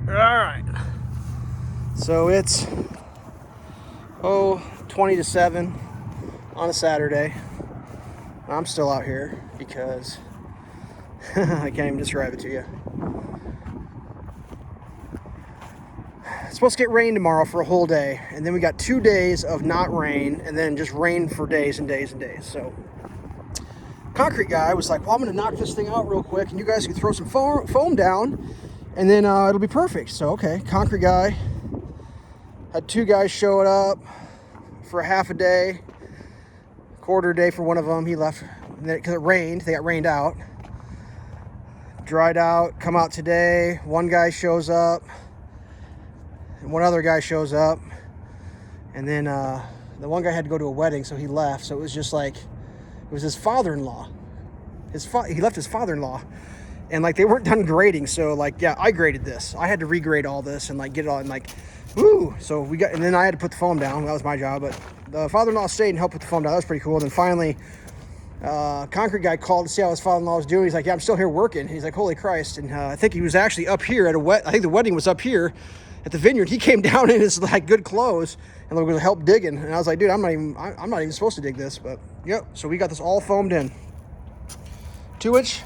All right. So it's 20 to 7 on a Saturday. I'm still out here because I can't even describe it to you. It's supposed to get rain tomorrow for a whole day, and then we got 2 days of not rain, and then just rain for days and days and days. So concrete guy was like, well, I'm gonna knock this thing out real quick and you guys can throw some foam down and then it'll be perfect. So okay, concrete guy had 2 guys showing up for a half a day, quarter day for one of them. He left because it rained. They got rained out, dried out, come out today. One guy shows up and one other guy shows up, and then the one guy had to go to a wedding, so he left. So it was just like, it was his father-in-law. He left his father-in-law, and like they weren't done grading. So like, yeah, I graded this. I had to regrade all this and like get it all, and like, woo. So we got, and then I had to put the foam down. That was my job. But the father-in-law stayed and helped put the foam down. That was pretty cool. And then finally, concrete guy called to see how his father-in-law was doing. He's like, yeah, I'm still here working. He's like, holy Christ. And I think he was actually up here at I think the wedding was up here at the vineyard. He came down in his like good clothes and was going to help digging. And I was like, dude, I'm not even supposed to dig this. But yep. So we got this all foamed in. 2-inch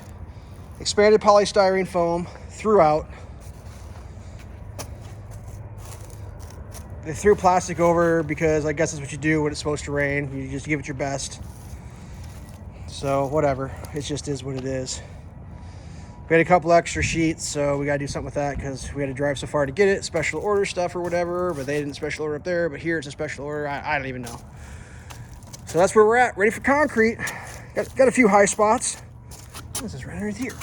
expanded polystyrene foam throughout. They threw plastic over because I guess that's what you do when it's supposed to rain. You just give it your best. So whatever, it just is what it is. We had a couple extra sheets, so we got to do something with that because we had to drive so far to get it. Special order stuff or whatever, but they didn't special order up there. But here it's a special order. I don't even know. So that's where we're at, ready for concrete. Got a few high spots. What is this right underneath here?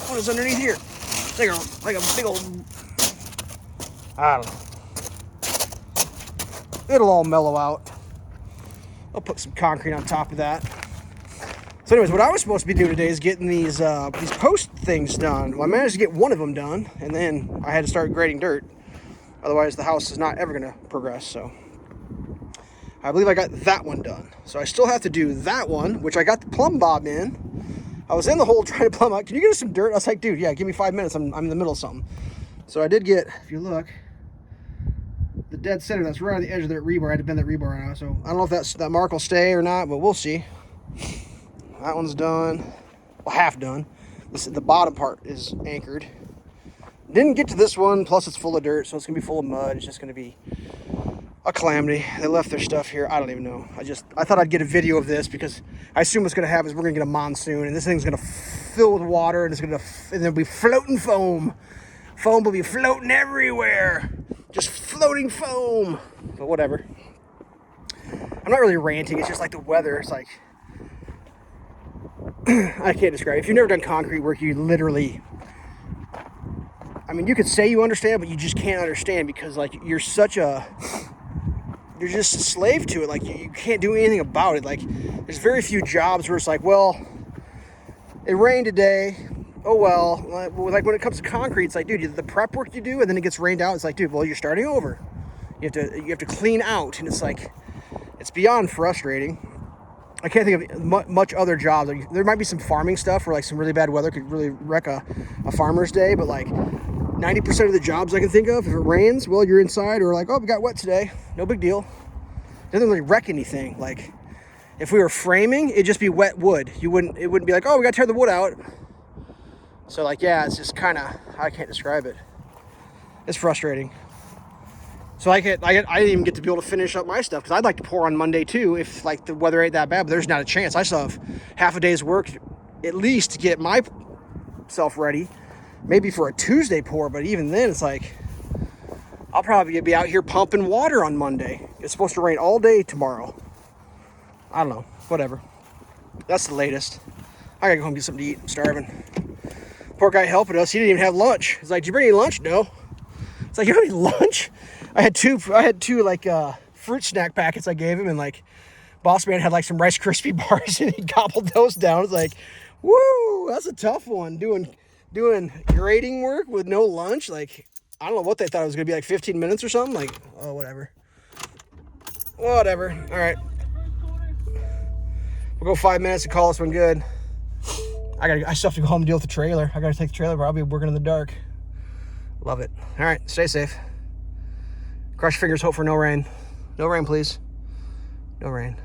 What is underneath here? Like a big old, I don't know. It'll all mellow out. I'll put some concrete on top of that. So anyways, what I was supposed to be doing today is getting these post things done. Well, I managed to get one of them done, and then I had to start grading dirt. Otherwise, the house is not ever going to progress. So I believe I got that one done. So I still have to do that one, which I got the plumb bob in. I was in the hole trying to plumb out. Can you get us some dirt? I was like, dude, yeah, give me 5 minutes. I'm in the middle of something. So I did get, if you look, the dead center that's right on the edge of that rebar. I had to bend that rebar out. So I don't know if that mark will stay or not, but we'll see. That one's done. Well, half done. The bottom part is anchored. Didn't get to this one, plus it's full of dirt, so it's going to be full of mud. It's just going to be a calamity. They left their stuff here. I don't even know. I thought I'd get a video of this because I assume what's going to happen is we're going to get a monsoon, and this thing's going to fill with water, and and there'll be floating foam. Foam will be floating everywhere. Just floating foam. But whatever. I'm not really ranting. It's just like the weather. It's like, I can't describe it. If you've never done concrete work, you literally, I mean, you could say you understand, but you just can't understand because like you're just a slave to it. Like you can't do anything about it. Like there's very few jobs where it's like, well, it rained today. Oh, well, like when it comes to concrete, it's like, dude, the prep work you do and then it gets rained out. It's like, dude, well, you're starting over. You have to clean out, and it's like, it's beyond frustrating. I can't think of much other jobs. Like, there might be some farming stuff where like some really bad weather could really wreck a farmer's day, but like 90% of the jobs I can think of, if it rains, well, you're inside, or like, oh, we got wet today. No big deal. It doesn't really wreck anything. Like if we were framing, it'd just be wet wood. It wouldn't be like, oh, we got to tear the wood out. So like, yeah, it's just kind of, I can't describe it. It's frustrating. So I didn't even get to be able to finish up my stuff because I'd like to pour on Monday too if like the weather ain't that bad, but there's not a chance. I still have half a day's work at least to get myself ready, maybe for a Tuesday pour, but even then it's like, I'll probably be out here pumping water on Monday. It's supposed to rain all day tomorrow. I don't know, whatever. That's the latest. I gotta go home and get something to eat. I'm starving. Poor guy helping us, he didn't even have lunch. He's like, did you bring any lunch? No. It's like, you have any lunch? I had two like fruit snack packets I gave him, and like Boss Man had like some Rice Krispie bars and he gobbled those down. It's like, woo, that's a tough one. Doing grading work with no lunch. Like, I don't know what they thought it was gonna be, like 15 minutes or something. Like, oh, whatever. Whatever. All right. We'll go 5 minutes and call this one good. I still have to go home and deal with the trailer. I gotta take the trailer, but I'll be working in the dark. Love it. All right, stay safe. Cross your fingers, hope for no rain. No rain, please. No rain.